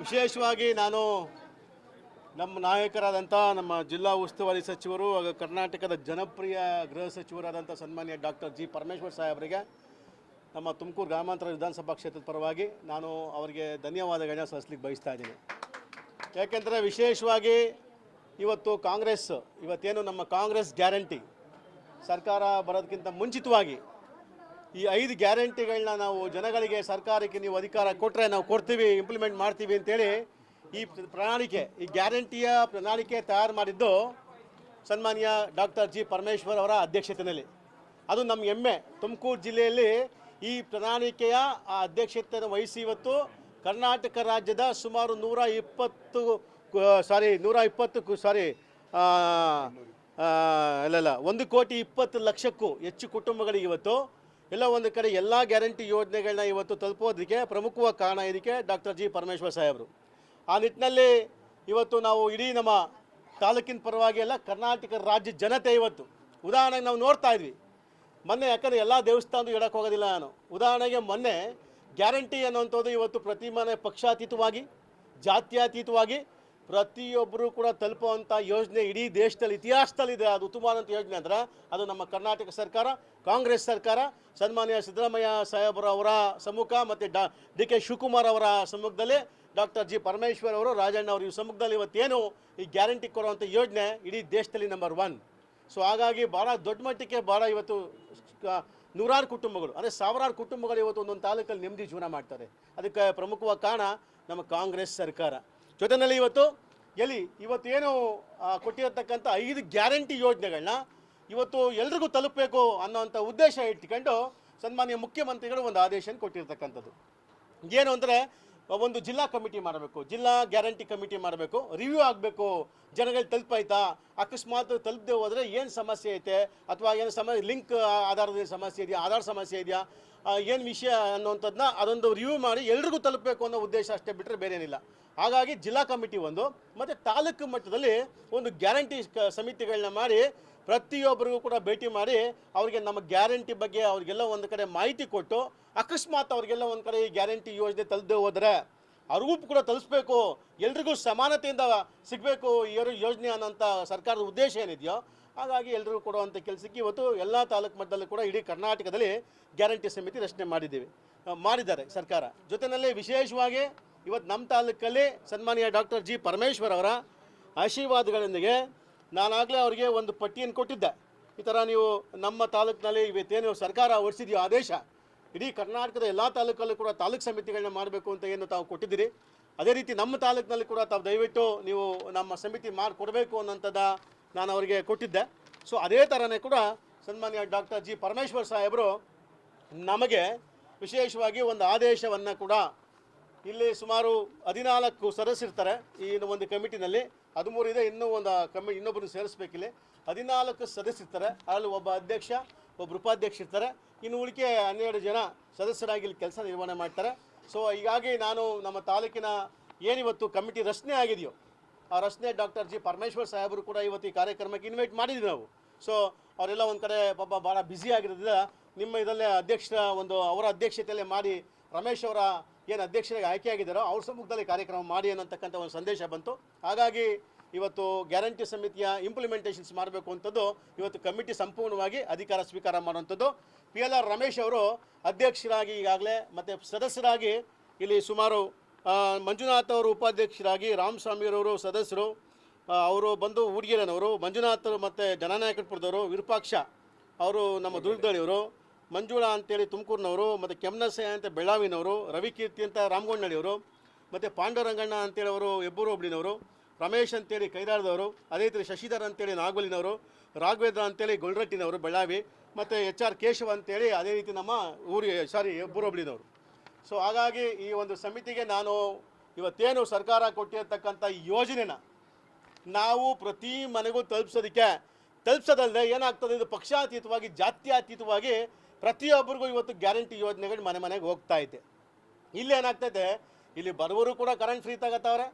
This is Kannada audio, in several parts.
ವಿಶೇಷವಾಗಿ ನಾನು ನಮ್ಮ ನಾಯಕರಾದಂಥ ನಮ್ಮ ಜಿಲ್ಲಾ ಉಸ್ತುವಾರಿ ಸಚಿವರು ಹಾಗೂ ಕರ್ನಾಟಕದ ಜನಪ್ರಿಯ ಗೃಹ ಸಚಿವರಾದಂಥ ಸನ್ಮಾನ್ಯ ಡಾಕ್ಟರ್ ಜಿ ಪರಮೇಶ್ವರ್ ಸಾಹೇಬರಿಗೆ ನಮ್ಮ ತುಮಕೂರು ಗ್ರಾಮಾಂತರ ವಿಧಾನಸಭಾ ಕ್ಷೇತ್ರದ ಪರವಾಗಿ ನಾನು ಅವರಿಗೆ ಧನ್ಯವಾದಗಳನ್ನ ಸಲ್ಲಿಸಲಿಕ್ಕೆ ಬಯಸ್ತಾ ಇದ್ದೀನಿ. ಯಾಕೆಂದರೆ ವಿಶೇಷವಾಗಿ ಇವತ್ತು ಕಾಂಗ್ರೆಸ್ ಇವತ್ತೇನು ನಮ್ಮ ಕಾಂಗ್ರೆಸ್ ಗ್ಯಾರಂಟಿ ಸರ್ಕಾರ ಬರೋದಕ್ಕಿಂತ ಮುಂಚಿತವಾಗಿ ಈ 5 ಗ್ಯಾರಂಟಿಗಳನ್ನ ನಾವು ಜನಗಳಿಗೆ ಸರ್ಕಾರಕ್ಕೆ ನೀವು ಅಧಿಕಾರ ಕೊಟ್ಟರೆ ನಾವು ಕೊಡ್ತೀವಿ, ಇಂಪ್ಲಿಮೆಂಟ್ ಮಾಡ್ತೀವಿ ಅಂತೇಳಿ ಈ ಪ್ರಣಾಳಿಕೆ ಈ ಗ್ಯಾರಂಟಿಯ ಪ್ರಣಾಳಿಕೆ ತಯಾರು ಮಾಡಿದ್ದು ಸನ್ಮಾನ್ಯ ಡಾಕ್ಟರ್ ಜಿ ಪರಮೇಶ್ವರ್ ಅವರ ಅಧ್ಯಕ್ಷತೆಯಲ್ಲಿ. ಅದು ನಮ್ಮ ಹೆಮ್ಮೆ. ತುಮಕೂರು ಜಿಲ್ಲೆಯಲ್ಲಿ ಈ ಪ್ರಣಾಳಿಕೆಯ ಅಧ್ಯಕ್ಷತೆಯನ್ನು ವಹಿಸಿ ಇವತ್ತು ಕರ್ನಾಟಕ ರಾಜ್ಯದ ಸುಮಾರು 1,20,20,000 ಹೆಚ್ಚು ಕುಟುಂಬಗಳಿಗೆ ಇವತ್ತು ಎಲ್ಲ ಒಂದು ಕಡೆ ಎಲ್ಲ ಗ್ಯಾರಂಟಿ ಯೋಜನೆಗಳನ್ನ ಇವತ್ತು ತಲುಪೋದಕ್ಕೆ ಪ್ರಮುಖವಾಗಿ ಕಾರಣ ಇದಕ್ಕೆ ಡಾಕ್ಟರ್ ಜಿ ಪರಮೇಶ್ವರ್ ಸಾಹೇಬರು. ಆ ನಿಟ್ಟಿನಲ್ಲಿ ಇವತ್ತು ನಾವು ಇಡೀ ನಮ್ಮ ತಾಲೂಕಿನ ಪರವಾಗಿ ಎಲ್ಲ ಕರ್ನಾಟಕ ರಾಜ್ಯ ಜನತೆ ಇವತ್ತು ಉದಾಹರಣೆಗೆ ನಾವು ನೋಡ್ತಾ ಇದ್ವಿ ಮೊನ್ನೆ, ಯಾಕಂದರೆ ಎಲ್ಲ ದೇವಸ್ಥಾನದ್ದು ಹೇಳಕ್ಕೆ ಹೋಗೋದಿಲ್ಲ ನಾನು. ಉದಾಹರಣೆಗೆ ಮೊನ್ನೆ ಗ್ಯಾರಂಟಿ ಅನ್ನುವಂಥದ್ದು ಇವತ್ತು ಪ್ರತಿ ಮನೆ ಪಕ್ಷಾತೀತವಾಗಿ ಜಾತ್ಯತೀತವಾಗಿ ಪ್ರತಿಯೊಬ್ಬರು ಕೂಡ ತಲುಪುವಂಥ ಯೋಜನೆ ಇಡೀ ದೇಶದಲ್ಲಿ ಇತಿಹಾಸದಲ್ಲಿದೆ. ಅದು ಉತ್ತಮವಾದಂಥ ಯೋಜನೆ ಅಂದರೆ ಅದು ನಮ್ಮ ಕರ್ನಾಟಕ ಸರ್ಕಾರ, ಕಾಂಗ್ರೆಸ್ ಸರ್ಕಾರ, ಸನ್ಮಾನ್ಯ ಸಿದ್ದರಾಮಯ್ಯ ಸಾಹೇಬರವರ ಸಮ್ಮುಖ ಮತ್ತು ಡಿ ಕೆ ಶಿವಕುಮಾರ್ ಅವರ ಸಮ್ಮುಖದಲ್ಲಿ ಡಾಕ್ಟರ್ ಜಿ ಪರಮೇಶ್ವರ್ ಅವರು, ರಾಜಣ್ಣ ಅವರು ಈ ಸಮ್ಮುಖದಲ್ಲಿ ಇವತ್ತೇನು ಈ ಗ್ಯಾರಂಟಿ ಕೊಡುವಂಥ ಯೋಜನೆ ಇಡೀ ದೇಶದಲ್ಲಿ ನಂಬರ್ 1. ಸೊ ಹಾಗಾಗಿ ಭಾಳ ದೊಡ್ಡ ಮಟ್ಟಕ್ಕೆ ಭಾಳ ಇವತ್ತು ನೂರಾರು ಕುಟುಂಬಗಳು ಅಂದರೆ ಸಾವಿರಾರು ಕುಟುಂಬಗಳು ಇವತ್ತು ಒಂದೊಂದು ತಾಲೂಕಲ್ಲಿ ನೆಮ್ಮದಿ ಜೀವನ ಮಾಡ್ತಾರೆ. ಅದಕ್ಕೆ ಪ್ರಮುಖವಾಗಿ ಕಾರಣ ನಮ್ಮ ಕಾಂಗ್ರೆಸ್ ಸರ್ಕಾರ. ಜೊತೆಯಲ್ಲಿ ಇವತ್ತೇನು ಕೊಟ್ಟಿರತಕ್ಕಂಥ 5 ಗ್ಯಾರಂಟಿ ಯೋಜನೆಗಳನ್ನ ಇವತ್ತು ಎಲ್ರಿಗೂ ತಲುಪಬೇಕು ಅನ್ನೋವಂಥ ಉದ್ದೇಶ ಇಟ್ಕೊಂಡು ಸನ್ಮಾನ್ಯ ಮುಖ್ಯಮಂತ್ರಿಗಳು ಒಂದು ಆದೇಶ ಕೊಟ್ಟಿರ್ತಕ್ಕಂಥದ್ದು ಏನು ಅಂದರೆ ಒಂದು ಜಿಲ್ಲಾ ಕಮಿಟಿ ಮಾಡಬೇಕು, ಜಿಲ್ಲಾ ಗ್ಯಾರಂಟಿ ಕಮಿಟಿ ಮಾಡಬೇಕು, ರಿವ್ಯೂ ಆಗಬೇಕು, ಜನಗಳಿಗೆ ತಲುಪಾಯ್ತಾ, ಅಕಸ್ಮಾತ್ ತಲುಪದೆ ಹೋದರೆ ಏನು ಸಮಸ್ಯೆ ಐತೆ ಅಥವಾ ಏನು ಲಿಂಕ್ ಆಧಾರದ ಸಮಸ್ಯೆ ಇದೆಯಾ, ಆಧಾರ್ ಸಮಸ್ಯೆ ಇದೆಯಾ, ಏನು ವಿಷಯ ಅನ್ನೋವಂಥದ್ದನ್ನ ಅದೊಂದು ರಿವ್ಯೂ ಮಾಡಿ ಎಲ್ರಿಗೂ ತಲುಪಬೇಕು ಅನ್ನೋ ಉದ್ದೇಶ ಅಷ್ಟೇ ಬಿಟ್ಟರೆ ಬೇರೆ ಏನಿಲ್ಲ. ಹಾಗಾಗಿ ಜಿಲ್ಲಾ ಕಮಿಟಿ ಒಂದು ಮತ್ತು ತಾಲೂಕು ಮಟ್ಟದಲ್ಲಿ ಒಂದು ಗ್ಯಾರಂಟಿ ಸಮಿತಿಗಳನ್ನ ಮಾಡಿ ಪ್ರತಿಯೊಬ್ಬರಿಗೂ ಕೂಡ ಭೇಟಿ ಮಾಡಿ ಅವರಿಗೆ ನಮ್ಮ ಗ್ಯಾರಂಟಿ ಬಗ್ಗೆ ಅವ್ರಿಗೆಲ್ಲ ಒಂದು ಕಡೆ ಮಾಹಿತಿ ಕೊಟ್ಟು ಅಕಸ್ಮಾತ್ ಅವ್ರಿಗೆಲ್ಲ ಒಂದು ಕಡೆ ಈ ಗ್ಯಾರಂಟಿ ಯೋಜನೆ ತಲುಪದೆ ಹೋದರೆ ಅವ್ರಿಗೂ ಕೂಡ ತಲುಪಿಸ್ಬೇಕು, ಎಲ್ರಿಗೂ ಸಮಾನತೆಯಿಂದ ಸಿಗಬೇಕು ಈ ಯೋಜನೆ ಅನ್ನೋಂಥ ಸರ್ಕಾರದ ಉದ್ದೇಶ ಏನಿದೆಯೋ ಹಾಗಾಗಿ ಎಲ್ರಿಗೂ ಕೊಡುವಂಥ ಕೆಲಸಕ್ಕೆ ಇವತ್ತು ಎಲ್ಲ ತಾಲೂಕು ಮಟ್ಟದಲ್ಲೂ ಕೂಡ ಇಡೀ ಕರ್ನಾಟಕದಲ್ಲಿ ಗ್ಯಾರಂಟಿ ಸಮಿತಿ ರಚನೆ ಮಾಡಿದ್ದಾರೆ ಸರ್ಕಾರ. ಜೊತೆಯಲ್ಲಿ ವಿಶೇಷವಾಗಿ ಇವತ್ತು ನಮ್ಮ ತಾಲೂಕಲ್ಲಿ ಸನ್ಮಾನ್ಯ ಡಾಕ್ಟರ್ ಜಿ ಪರಮೇಶ್ವರ್ ಅವರ ಆಶೀರ್ವಾದಗಳೊಂದಿಗೆ ನಾನಾಗಲೇ ಅವರಿಗೆ ಒಂದು ಪಟ್ಟಿಯನ್ನು ಕೊಟ್ಟಿದ್ದೆ. ಈ ಥರ ನೀವು ನಮ್ಮ ತಾಲೂಕಿನಲ್ಲಿ ಇವತ್ತೇನು ಸರ್ಕಾರ ಹೊರಡಿಸಿದೆಯೋ ಆದೇಶ ಇಡೀ ಕರ್ನಾಟಕದ ಎಲ್ಲ ತಾಲೂಕಲ್ಲೂ ಕೂಡ ತಾಲೂಕು ಸಮಿತಿಗಳನ್ನ ಮಾಡಬೇಕು ಅಂತ ಏನು ತಾವು ಕೊಟ್ಟಿದ್ದೀರಿ, ಅದೇ ರೀತಿ ನಮ್ಮ ತಾಲೂಕಿನಲ್ಲಿ ಕೂಡ ತಾವು ದಯವಿಟ್ಟು ನೀವು ನಮ್ಮ ಸಮಿತಿ ಮಾಡಿಕೊಡ್ಬೇಕು ಅನ್ನೋಂಥದ್ದು ನಾನು ಅವರಿಗೆ ಕೊಟ್ಟಿದ್ದೆ. ಸೊ ಅದೇ ಥರನೇ ಕೂಡ ಸನ್ಮಾನ್ಯ ಡಾಕ್ಟರ್ ಜಿ ಪರಮೇಶ್ವರ್ ಸಾಹೇಬರು ನಮಗೆ ವಿಶೇಷವಾಗಿ ಒಂದು ಆದೇಶವನ್ನು ಕೂಡ ಇಲ್ಲಿ ಸುಮಾರು 14 ಸದಸ್ಯರಿರ್ತಾರೆ ಈ ಒಂದು ಕಮಿಟಿನಲ್ಲಿ, 13 ಇದೆ, ಇನ್ನೂ ಒಂದು ಇನ್ನೊಬ್ಬರು ಸೇರಿಸ್ಬೇಕಿಲ್ಲಿ 14 ಸದಸ್ಯರಿರ್ತಾರೆ. ಅದರಲ್ಲಿ ಒಬ್ಬ ಅಧ್ಯಕ್ಷ, ಒಬ್ಬರು ಉಪಾಧ್ಯಕ್ಷ ಇರ್ತಾರೆ, ಇನ್ನು ಉಳಿಕೆ 12 ಜನ ಸದಸ್ಯರಾಗಿ ಇಲ್ಲಿ ಕೆಲಸ ನಿರ್ವಹಣೆ ಮಾಡ್ತಾರೆ. ಸೊ ಹೀಗಾಗಿ ನಾನು ನಮ್ಮ ತಾಲೂಕಿನ ಏನಿವತ್ತು ಕಮಿಟಿ ರಚನೆ ಆಗಿದೆಯೋ ಆ ರಚನೆ ಡಾಕ್ಟರ್ ಜಿ ಪರಮೇಶ್ವರ್ ಸಾಹೇಬರು ಕೂಡ ಇವತ್ತು ಈ ಕಾರ್ಯಕ್ರಮಕ್ಕೆ ಇನ್ವೈಟ್ ಮಾಡಿದ್ವಿ ನಾವು. ಸೊ ಅವರೆಲ್ಲ ಒಂದು ಕಡೆ ಪಾಪ ಭಾಳ ಬ್ಯುಸಿ ಆಗಿರೋದ್ರಿಂದ ನಿಮ್ಮ ಇದಲ್ಲೇ ಅವರ ಅಧ್ಯಕ್ಷತೆಯಲ್ಲೇ ಮಾಡಿ ರಮೇಶ್ ಅವರ ಏನು ಅಧ್ಯಕ್ಷರಾಗಿ ಆಯ್ಕೆಯಾಗಿದ್ದಾರೋ ಅವ್ರ ಸಮ್ಮುಖದಲ್ಲಿ ಕಾರ್ಯಕ್ರಮ ಮಾಡಿ ಅನ್ನತಕ್ಕಂಥ ಒಂದು ಸಂದೇಶ ಬಂತು. ಹಾಗಾಗಿ ಇವತ್ತು ಗ್ಯಾರಂಟಿ ಸಮಿತಿಯ ಇಂಪ್ಲಿಮೆಂಟೇಷನ್ಸ್ ಮಾಡಬೇಕು ಅಂಥದ್ದು ಇವತ್ತು ಕಮಿಟಿ ಸಂಪೂರ್ಣವಾಗಿ ಅಧಿಕಾರ ಸ್ವೀಕಾರ ಮಾಡುವಂಥದ್ದು. PLR ರಮೇಶ್ ಅವರು ಅಧ್ಯಕ್ಷರಾಗಿ ಈಗಾಗಲೇ ಮತ್ತು ಸದಸ್ಯರಾಗಿ ಇಲ್ಲಿ ಸುಮಾರು ಮಂಜುನಾಥ್ ಅವರು ಉಪಾಧ್ಯಕ್ಷರಾಗಿ, ರಾಮಸ್ವಾಮಿಯವರು ಸದಸ್ಯರು, ಅವರು ಬಂದು ಊಡಿಗೆರೆನವರು, ಮಂಜುನಾಥ್ ಮತ್ತು ಜನನಾಯಕಪುರದವರು, ವಿರೂಪಾಕ್ಷ ಅವರು ನಮ್ಮ ದುರ್ಗದಳ್ಳಿಯವರು, ಮಂಜುಳಾ ಅಂತೇಳಿ ತುಮಕೂರಿನವರು, ಮತ್ತು ಕೆಮ್ನಸೆ ಅಂತ ಬೆಳಗಾವಿನವರು, ರವಿಕೀರ್ತಿ ಅಂತ ರಾಮಗೊಂಡಳ್ಳಿಯವರು, ಮತ್ತು ಪಾಂಡುರಂಗಣ್ಣ ಅಂತೇಳಿ ಅವರು ಹೆಬ್ಬೂರು ಹೋಬಳಿನವರು, ರಮೇಶ್ ಅಂತೇಳಿ ಕೈದಾಳದವರು, ಅದೇ ರೀತಿ ಶಶಿಧರ್ ಅಂತೇಳಿ ನಾಗೋಲಿನವರು, ರಾಘವೇಂದ್ರ ಅಂತೇಳಿ ಗೊಲ್ರಟ್ಟಿನವರು ಬೆಳಗಾವಿ, ಮತ್ತು HR ಕೇಶವ ಅಂತೇಳಿ ಅದೇ ರೀತಿ ನಮ್ಮ ಹೆಬ್ಬೂರು ಹೋಬಳಿನವರು. ಸೊ ಹಾಗಾಗಿ ಈ ಒಂದು ಸಮಿತಿಗೆ ನಾನು ಇವತ್ತೇನು ಸರ್ಕಾರ ಕೊಟ್ಟಿರತಕ್ಕಂಥ ಈ ಯೋಜನೆನ ನಾವು ಪ್ರತಿ ಮನೆಗೂ ತಲುಪಿಸೋದಲ್ಲದೆ ಏನಾಗ್ತದೆ, ಇದು ಪಕ್ಷಾತೀತವಾಗಿ ಜಾತ್ಯತೀತವಾಗಿ ಪ್ರತಿಯೊಬ್ಬರಿಗೂ ಇವತ್ತು ಗ್ಯಾರಂಟಿ ಯೋಜನೆಗಳು ಮನೆಗೆ ಹೋಗ್ತಾ ಐತೆ. ಇಲ್ಲಿ ಏನಾಗ್ತೈತೆ, ಇಲ್ಲಿ ಬಡವರು ಕೂಡ ಕರೆಂಟ್ ಫ್ರೀ ತಗೋತಾವ್ರೆ,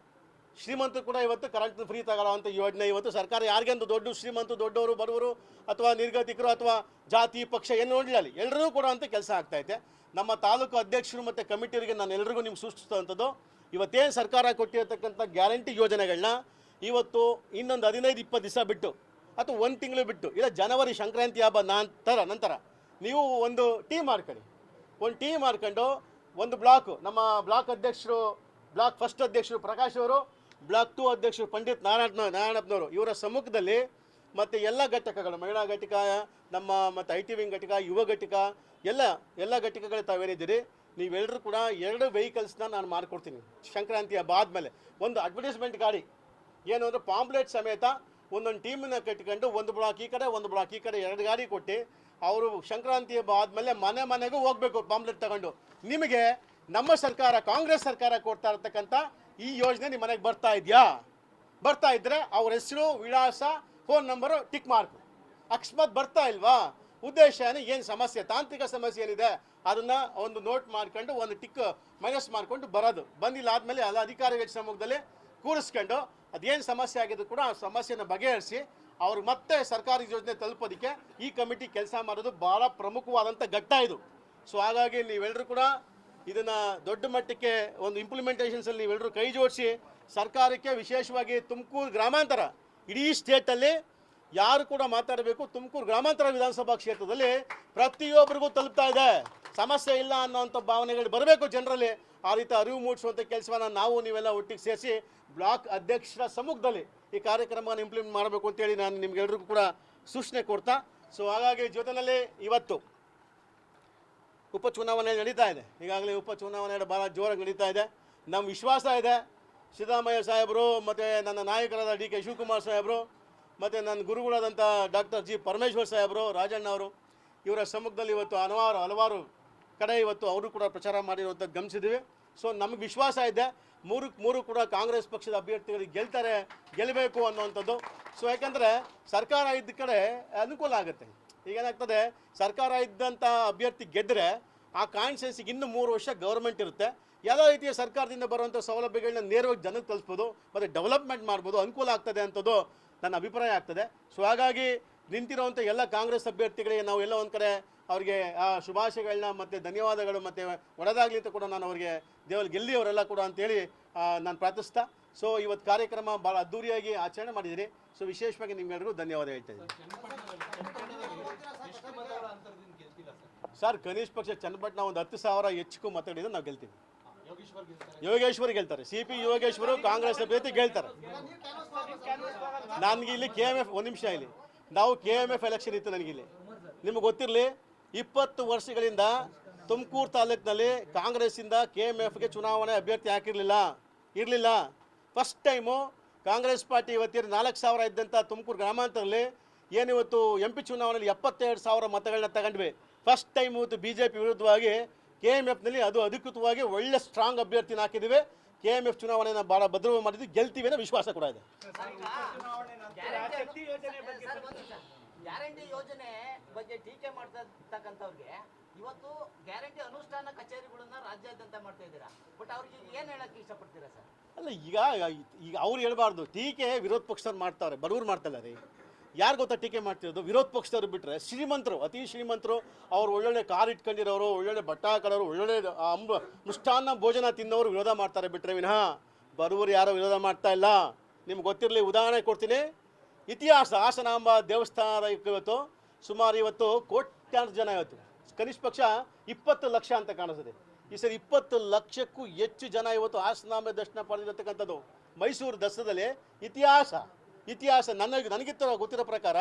ಶ್ರೀಮಂತರು ಕೂಡ ಇವತ್ತು ಕರೆಂಟ್ ಫ್ರೀ ತಗೊಳ್ಳೋವಂಥ ಯೋಜನೆ ಇವತ್ತು ಸರ್ಕಾರ ಯಾರಿಗೆಂದು ದೊಡ್ಡ ಶ್ರೀಮಂತರು, ದೊಡ್ಡವರು, ಬಡವರು ಅಥವಾ ನಿರ್ಗತಿಕರು ಅಥವಾ ಜಾತಿ ಪಕ್ಷ ಏನು ನೋಡಲಿಲ್ಲ, ಅಲ್ಲಿ ಎಲ್ಲರಿಗೂ ಕೊಡುವಂಥ ಕೆಲಸ ಆಗ್ತಾಯಿದೆ. ನಮ್ಮ ತಾಲೂಕು ಅಧ್ಯಕ್ಷರು ಮತ್ತು ಕಮಿಟಿಯವರಿಗೆ ನಾನು ಎಲ್ರಿಗೂ ನಿಮ್ಗೆ ಸೂಚಿಸುವಂಥದ್ದು, ಇವತ್ತೇನು ಸರ್ಕಾರ ಕೊಟ್ಟಿರತಕ್ಕಂಥ ಗ್ಯಾರಂಟಿ ಯೋಜನೆಗಳನ್ನ ಇವತ್ತು ಇನ್ನೊಂದು 15-20 ದಿವಸ ಬಿಟ್ಟು ಅಥವಾ 1 ತಿಂಗಳು ಬಿಟ್ಟು ಇಲ್ಲ ಜನವರಿ ಸಂಕ್ರಾಂತಿ ಹಬ್ಬ ನಂತರ ನೀವು ಒಂದು ಟೀಮ್ ಮಾಡ್ಕೊಳ್ಳಿ. ಒಂದು ಟೀಮ್ ಮಾಡ್ಕೊಂಡು ಒಂದು ಬ್ಲಾಕು ನಮ್ಮ ಬ್ಲಾಕ್ ಅಧ್ಯಕ್ಷರು, ಬ್ಲಾಕ್ ಫಸ್ಟ್ ಅಧ್ಯಕ್ಷರು ಪ್ರಕಾಶ್ ಅವರು, ಬ್ಲಾಕ್ 2 ಅಧ್ಯಕ್ಷರು ಪಂಡಿತ್ ನಾರಾಯಣಪ್ಪನವರು ಇವರ ಸಮ್ಮುಖದಲ್ಲಿ ಮತ್ತು ಎಲ್ಲ ಘಟಕಗಳು, ಮಹಿಳಾ ಘಟಕ, ನಮ್ಮ ಮತ್ತು IT ವಿಂಗ್ ಘಟಕ, ಯುವ ಘಟಕ, ಎಲ್ಲ ಘಟಕಗಳು ತಾವೇನಿದ್ದೀರಿ ನೀವೆಲ್ಲರೂ ಕೂಡ 2 ವೆಹಿಕಲ್ಸ್ನ ನಾನು ಮಾಡಿಕೊಡ್ತೀನಿ. ಸಂಕ್ರಾಂತಿ ಹಬ್ಬ ಆದಮೇಲೆ ಒಂದು ಅಡ್ವರ್ಟೈಸ್ಮೆಂಟ್ ಗಾಡಿ ಏನು ಅಂದರೆ ಪಾಂಪ್ಲೆಟ್ ಸಮೇತ ಒಂದೊಂದು ಟೀಮನ್ನ ಕಟ್ಕೊಂಡು ಒಂದು ಬ್ಲಾಕ್ ಈ ಕಡೆ ಒಂದು ಬ್ಲಾಕ್ ಈ ಕಡೆ 2 ಗಾಡಿ ಕೊಟ್ಟು ಅವರು ಸಂಕ್ರಾಂತಿ ಹಬ್ಬ ಆದಮೇಲೆ ಮನೆಗೂ ಹೋಗಬೇಕು ಪಾಂಪ್ಲೆಟ್ ತಗೊಂಡು. ನಿಮಗೆ ನಮ್ಮ ಸರ್ಕಾರ, ಕಾಂಗ್ರೆಸ್ ಸರ್ಕಾರ ಕೊಡ್ತಾ ಇರ್ತಕ್ಕಂಥ ಈ ಯೋಜನೆ ನಿಮ್ಮ ಮನೆಗೆ ಬರ್ತಾ ಇದ್ದರೆ ಅವ್ರ ಹೆಸರು, ವಿಳಾಸ, ಫೋನ್ ನಂಬರು ಟಿಕ್ ಮಾರ್ಕ್. ಅಕಸ್ಮಾತ್ ಬರ್ತಾ ಇಲ್ವಾ, ಉದ್ದೇಶ ಏನು ಸಮಸ್ಯೆ, ತಾಂತ್ರಿಕ ಸಮಸ್ಯೆ ಏನಿದೆ ಅದನ್ನು ಒಂದು ನೋಟ್ ಮಾಡ್ಕೊಂಡು ಒಂದು ಟಿಕ್ ಮೈನಸ್ ಮಾಡ್ಕೊಂಡು ಬರೋದು. ಬಂದಿಲ್ಲ ಆದಮೇಲೆ ಎಲ್ಲ ಅಧಿಕಾರಿಗಳ ಸಮ್ಮುಖದಲ್ಲಿ ಕೂರಿಸ್ಕೊಂಡು ಅದೇನು ಸಮಸ್ಯೆ ಆಗಿದ್ದು ಕೂಡ ಆ ಸಮಸ್ಯೆನ ಬಗೆಹರಿಸಿ ಅವ್ರಿಗೆ ಮತ್ತೆ ಸರ್ಕಾರಿ ಯೋಜನೆ ತಲುಪೋದಕ್ಕೆ ಈ ಕಮಿಟಿ ಕೆಲಸ ಮಾಡೋದು ಭಾಳ ಪ್ರಮುಖವಾದಂಥ ಘಟ್ಟ ಇದು. ಸೊ ಹಾಗಾಗಿ ನೀವೆಲ್ಲರೂ ಕೂಡ ಇದನ್ನು ದೊಡ್ಡ ಮಟ್ಟಕ್ಕೆ ಒಂದು ಇಂಪ್ಲಿಮೆಂಟೇಷನ್ಸಲ್ಲಿ ನೀವೆಲ್ಲರೂ ಕೈ ಜೋಡಿಸಿ ಸರ್ಕಾರಕ್ಕೆ, ವಿಶೇಷವಾಗಿ ತುಮಕೂರು ಗ್ರಾಮಾಂತರ, ಇಡೀ ಸ್ಟೇಟಲ್ಲಿ ಯಾರು ಕೂಡ ಮಾತಾಡಬೇಕು, ತುಮಕೂರು ಗ್ರಾಮಾಂತರ ವಿಧಾನಸಭಾ ಕ್ಷೇತ್ರದಲ್ಲಿ ಪ್ರತಿಯೊಬ್ಬರಿಗೂ ತಲುಪ್ತಾ ಇದೆ, ಸಮಸ್ಯೆ ಇಲ್ಲ ಅನ್ನೋವಂಥ ಭಾವನೆಗಳು ಬರಬೇಕು ಜನರಲ್ಲಿ. ಆ ರೀತಿ ಅರಿವು ಮೂಡಿಸುವಂಥ ಕೆಲಸವನ್ನು ನಾವು ನೀವೆಲ್ಲ ಒಟ್ಟಿಗೆ ಸೇರಿಸಿ ಬ್ಲಾಕ್ ಅಧ್ಯಕ್ಷರ ಸಮ್ಮುಖದಲ್ಲಿ ಈ ಕಾರ್ಯಕ್ರಮವನ್ನು ಇಂಪ್ಲಿಮೆಂಟ್ ಮಾಡಬೇಕು ಅಂತೇಳಿ ನಾನು ನಿಮ್ಗೆಲ್ರಿಗೂ ಕೂಡ ಸೂಚನೆ ಕೊಡ್ತಾ, ಸೊ ಹಾಗಾಗಿ ಜೊತೆಯಲ್ಲಿ ಇವತ್ತು ಉಪಚುನಾವಣೆ ನಡೀತಾ ಇದೆ. ಈಗಾಗಲೇ ಉಪಚುನಾವಣೆ ಭಾಳ ಜೋರಾಗಿ ನಡೀತಾ ಇದೆ. ನಮ್ಮ ವಿಶ್ವಾಸ ಇದೆ ಸಿದ್ದರಾಮಯ್ಯ ಸಾಹೇಬರು ಮತ್ತು ನನ್ನ ನಾಯಕರಾದ DK ಶಿವಕುಮಾರ್ ಸಾಹೇಬರು ಮತ್ತು ನನ್ನ ಗುರುಗಳಾದಂಥ ಡಾಕ್ಟರ್ G ಪರಮೇಶ್ವರ್ ಸಾಹೇಬರು, ರಾಜಣ್ಣ ಅವರು ಇವರ ಸಮ್ಮುಖದಲ್ಲಿ ಇವತ್ತು ಹಲವಾರು ಕಡೆ ಇವತ್ತು ಅವರು ಕೂಡ ಪ್ರಚಾರ ಮಾಡಿರುವಂಥದ್ದು ಗಮನಿಸಿದ್ದೀವಿ. ಸೊ ನಮಗೆ ವಿಶ್ವಾಸ ಇದೆ ಮೂರು ಕೂಡ ಕಾಂಗ್ರೆಸ್ ಪಕ್ಷದ ಅಭ್ಯರ್ಥಿಗಳಿಗೆ ಗೆಲ್ಲಬೇಕು ಅನ್ನುವಂಥದ್ದು. ಸೊ ಯಾಕಂದರೆ ಸರ್ಕಾರ ಇದ್ದ ಕಡೆ ಅನುಕೂಲ ಆಗುತ್ತೆ. ಈಗೇನಾಗ್ತದೆ, ಸರ್ಕಾರ ಇದ್ದಂಥ ಅಭ್ಯರ್ಥಿ ಗೆದ್ದರೆ ಆ ಕಾನ್ಸ್ಟಿಟ್ಯೂನ್ಸಿಗೆ ಇನ್ನೂ 3 ವರ್ಷ ಗೌರ್ಮೆಂಟ್ ಇರುತ್ತೆ. ಎಲ್ಲ ರೀತಿಯ ಸರ್ಕಾರದಿಂದ ಬರುವಂಥ ಸೌಲಭ್ಯಗಳನ್ನ ನೇರವಾಗಿ ಜನಕ್ಕೆ ತಲುಪಿಸ್ಬೋದು ಮತ್ತು ಡೆವಲಪ್ಮೆಂಟ್ ಮಾಡ್ಬೋದು, ಅನುಕೂಲ ಆಗ್ತದೆ ಅಂಥದ್ದು ನನ್ನ ಅಭಿಪ್ರಾಯ ಆಗ್ತದೆ. ಸೊ ಹಾಗಾಗಿ ನಿಂತಿರುವಂಥ ಎಲ್ಲ ಕಾಂಗ್ರೆಸ್ ಅಭ್ಯರ್ಥಿಗಳಿಗೆ ನಾವು ಎಲ್ಲ ಒಂದು ಕಡೆ ಅವರಿಗೆ ಆ ಶುಭಾಶಯಗಳನ್ನ ಮತ್ತು ಧನ್ಯವಾದಗಳು ಮತ್ತು ಒಳ್ಳೆದಾಗಲಿ ಅಂತ ಕೂಡ ನಾನು ಅವರಿಗೆ ಗೆಲ್ಲಿ ಅವರೆಲ್ಲ ಕೂಡ ಅಂತೇಳಿ ನಾನು ಪ್ರಾರ್ಥಿಸ್ತಾ, ಸೊ ಇವತ್ತು ಕಾರ್ಯಕ್ರಮ ಭಾಳ ಅದ್ದೂರಿಯಾಗಿ ಆಚರಣೆ ಮಾಡಿದಿರಿ. ಸೊ ವಿಶೇಷವಾಗಿ ನಿಮ್ಮೆಲ್ಲರಿಗೂ ಧನ್ಯವಾದ ಹೇಳ್ತಾ ಇದ್ದೀನಿ. ಸರ್ ಕನಿಷ್ಠ ಪಕ್ಷ ಚನ್ನಪಟ್ಟಣ ಒಂದು 10,000 ಹೆಚ್ಚು ಮತಗಳಿಂದ ನಾವು ಗೆಲ್ತೀವಿ. ಯೋಗೇಶ್ವರ್ ಗೆಲ್ತಾರೆ, CP ಯೋಗೇಶ್ವರು ಕಾಂಗ್ರೆಸ್ ಅಭ್ಯರ್ಥಿ ಗೆಲ್ತಾರೆ. ನನಗೆ ಇಲ್ಲಿ KMF ಒಂದು ನಿಮಿಷ, ಇಲ್ಲಿ ನಾವು KMF ಎಲೆಕ್ಷನ್ ಇತ್ತು ನನಗಿಲ್ಲಿ. ನಿಮ್ಗೆ ಗೊತ್ತಿರಲಿ, 20 ವರ್ಷಗಳಿಂದ ತುಮಕೂರು ತಾಲೂಕಿನಲ್ಲಿ ಕಾಂಗ್ರೆಸ್ಸಿಂದ KMFಗೆ ಚುನಾವಣೆ ಅಭ್ಯರ್ಥಿ ಇರಲಿಲ್ಲ. ಫಸ್ಟ್ ಟೈಮು ಕಾಂಗ್ರೆಸ್ ಪಾರ್ಟಿ ಇವತ್ತಿನ 4,000 ಇದ್ದಂಥ ತುಮಕೂರು ಗ್ರಾಮಾಂತರದಲ್ಲಿ ಏನಿವತ್ತು MP ಚುನಾವಣೆಯಲ್ಲಿ 72,000 ಮತಗಳನ್ನ ತಗೊಂಡ್ವಿ. ಫಸ್ಟ್ ಟೈಮ್ ಇವತ್ತು BJP ವಿರುದ್ಧವಾಗಿ KMFನಲ್ಲಿ ಅದು ಅಧಿಕೃತವಾಗಿ ಒಳ್ಳೆ ಸ್ಟ್ರಾಂಗ್ ಅಭ್ಯರ್ಥಿನ ಹಾಕಿದ್ದೀವಿ. KMF ಚುನಾವಣೆಯನ್ನು ಭಾಳ ಭದ್ರವಾಗಿ ಮಾಡಿದ್ವಿ, ಗೆಲ್ತೀವಿ ಅನ್ನೋ ವಿಶ್ವಾಸ ಕೂಡ ಇದೆ. ಗ್ಯಾರಂಟಿ ಯೋಜನೆ ಬಗ್ಗೆ ಟೀಕೆ ಮಾಡ್ತಾ ಇರ್ತಕ್ಕಂಥವ್ರಿಗೆ ಇವತ್ತು ಗ್ಯಾರಂಟಿ ಅನುಷ್ಠಾನ ಕಚೇರಿಗಳನ್ನ ರಾಜ್ಯಾದ್ಯಂತ ಮಾಡ್ತಾ ಇದ್ದೀರಾ, ಬಟ್ ಅವ್ರಿಗೆ ಏನು ಹೇಳಕ್ಕೆ ಇಷ್ಟಪಡ್ತೀರಾ ಸರ್? ಅಲ್ಲ, ಈಗ ಅವ್ರು ಹೇಳ್ಬಾರ್ದು, ಟೀಕೆ ವಿರೋಧ ಪಕ್ಷದವ್ರು ಮಾಡ್ತಾರೆ, ಬಡವ್ರು ಮಾಡ್ತಲ್ಲ ರೀ. ಯಾರು ಗೊತ್ತಾ ಟೀಕೆ ಮಾಡ್ತಿರೋದು? ವಿರೋಧ ಪಕ್ಷದವ್ರು ಬಿಟ್ಟರೆ ಶ್ರೀಮಂತರು, ಅತಿ ಶ್ರೀಮಂತರು, ಅವ್ರು ಒಳ್ಳೊಳ್ಳೆ ಕಾರ್ ಇಟ್ಕೊಂಡಿರೋರು, ಒಳ್ಳೊಳ್ಳೆ ಬಟ್ಟ ಹಾಕೊಳ್ಳೋರು, ಒಳ್ಳೊಳ್ಳೆ ಮೃಷ್ಟಾನ್ನ ಭೋಜನ ತಿನ್ನೋರು ವಿರೋಧ ಮಾಡ್ತಾರೆ ಬಿಟ್ಟರೆ ವಿನಃ ಬಡವರು ಯಾರೋ ವಿರೋಧ ಮಾಡ್ತಾ ಇಲ್ಲ. ನಿಮ್ಗೆ ಗೊತ್ತಿರಲಿ, ಉದಾಹರಣೆ ಕೊಡ್ತೀನಿ. ಇತಿಹಾಸ, ಹಾಸನಾಂಬ ದೇವಸ್ಥಾನದ ಇವತ್ತು ಸುಮಾರು ಕೋಟ್ಯಾಂತರ ಜನ ಇವತ್ತು ಕನಿಷ್ಠ ಪಕ್ಷ 20 ಲಕ್ಷ ಅಂತ ಕಾಣಿಸ್ತದೆ. ಈ ಸರಿ 20 ಲಕ್ಷಕ್ಕೂ ಹೆಚ್ಚು ಜನ ಇವತ್ತು ಹಾಸನಾಂಬ ದರ್ಶನ ಪಡೆದಿರತಕ್ಕಂಥದ್ದು ಮೈಸೂರು ದಸರಾದಲ್ಲಿ. ಇತಿಹಾಸ ನನಗಿತ್ತು ಗೊತ್ತಿರೋ ಪ್ರಕಾರ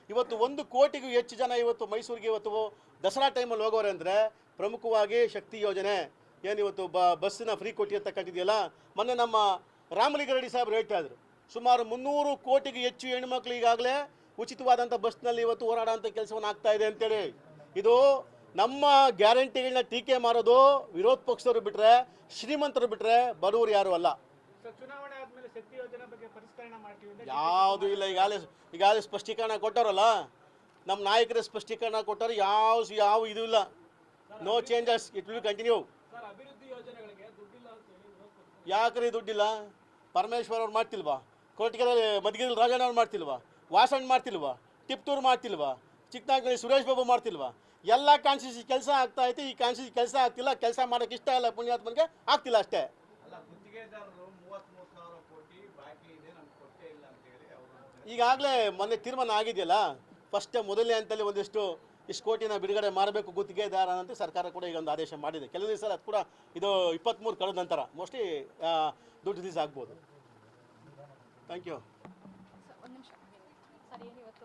ಇವತ್ತು 1 ಕೋಟಿಗೂ ಹೆಚ್ಚು ಜನ ಇವತ್ತು ಮೈಸೂರಿಗೆ ಇವತ್ತು ದಸರಾ ಟೈಮಲ್ಲಿ ಹೋಗೋರೆ ಅಂದರೆ ಪ್ರಮುಖವಾಗಿ ಶಕ್ತಿ ಯೋಜನೆ ಏನಿವತ್ತು ಬಸ್ಸಿನ ಫ್ರೀ ಕೊಟ್ಟಿರ್ತಕ್ಕಂಥದ್ದೆಯಲ್ಲ. ಮೊನ್ನೆ ನಮ್ಮ ರಾಮಲಿಂಗಾರೆಡ್ಡಿ ಸಾಹೇಬರು ಹೇಳ್ತಾ ಇದ್ರು, ಸುಮಾರು 300 ಕೋಟಿಗೂ ಹೆಚ್ಚು ಹೆಣ್ಮಕ್ಳು ಈಗಾಗಲೇ ಉಚಿತವಾದಂಥ ಬಸ್ನಲ್ಲಿ ಇವತ್ತು ಹೋರಾಡೋಂಥ ಕೆಲಸವನ್ನು ಆಗ್ತಾ ಇದೆ ಅಂತೇಳಿ. ಇದು ನಮ್ಮ ಗ್ಯಾರಂಟಿಗಳನ್ನ ಟೀಕೆ ಮಾಡೋದು ವಿರೋಧ ಪಕ್ಷದವರು ಬಿಟ್ಟರೆ, ಶ್ರೀಮಂತರು ಬಿಟ್ಟರೆ ಬಡವರು ಯಾರು ಅಲ್ಲ. ಯಾವುದು ಇಲ್ಲ. ಈಗಾಗಲೇ ಸ್ಪಷ್ಟೀಕರಣ ಕೊಟ್ಟವರಲ್ಲ, ನಮ್ಮ ನಾಯಕರ ಸ್ಪಷ್ಟೀಕರಣ ಕೊಟ್ಟರು. ಯಾವ ಇದು ಇಲ್ಲ, no changes, it will continue. ಯಾಕ್ರಿ ದುಡ್ಡಿಲ್ಲ? ಪರಮೇಶ್ವರ್ ಅವ್ರು ಮಾಡ್ತಿಲ್ವಾ? ಕೊರಟಗೆರೆ ಮಧುಗಿರಿ ರಾಜಣ್ಣ ಅವ್ರು ಮಾಡ್ತಿಲ್ವಾ? ವಾಸಣ್ಣ ಮಾಡ್ತಿಲ್ವಾ? ಟಿಪ್ಟೂರು ಮಾಡ್ತಿಲ್ವಾ? ಚಿಕ್ಕನಾಗಲ್ಲಿ ಸುರೇಶ್ ಬಾಬು ಮಾಡ್ತಿಲ್ವಾ? ಎಲ್ಲ ಕಾನ್ಸ್ಟಿಟ್ಯೂನ್ಸಿ ಕೆಲಸ ಆಗ್ತಾ ಐತಿ, ಈ ಕಾನ್ಸ್ಟಿಟ್ಯೂನ್ಸಿ ಕೆಲಸ ಆಗ್ತಿಲ್ಲ. ಕೆಲಸ ಮಾಡೋಕ್ಕೆ ಇಷ್ಟ ಇಲ್ಲ, ಪುಣ್ಯಾತ್ಮನಿಗೆ ಆಗ್ತಿಲ್ಲ ಅಷ್ಟೇ. ಗುತ್ತಿಗೆ ಗುತ್ತಿಗೆದಾರರು 33,000 ಕೋಟಿ ಬಾಕಿ ಇದೆ, ನಮ್ಗೆ ಕೊಟ್ಟೇ ಇಲ್ಲ ಅಂತ ಹೇಳಿ ಅವರು ಈಗಾಗಲೇ ಮೊನ್ನೆ ತೀರ್ಮಾನ ಆಗಿದೆಯಲ್ಲ, ಫಸ್ಟ್ ಮೊದಲನೇ ಹಂತದಲ್ಲಿ ಒಂದಿಷ್ಟು ಇಷ್ಟು ಕೋಟಿನ ಬಿಡುಗಡೆ ಮಾಡಬೇಕು ಗುತ್ತಿಗೆದಾರ ಅಂತ ಸರ್ಕಾರ ಕೂಡ ಈಗ ಒಂದು ಆದೇಶ ಮಾಡಿದೆ. ಕೆಲವು ದಿವಸ ಅದು ಕೂಡ ಇದು 23 ಕಳೆದ ನಂತರ ಮೋಸ್ಟ್ಲಿ ದುಡ್ಡು ರಿಲೀಸ್ ಆಗ್ಬೋದು. Thank you. ಒಂದು ನಿಮಿಷ ಸರ್, ಏನಿವತ್ತು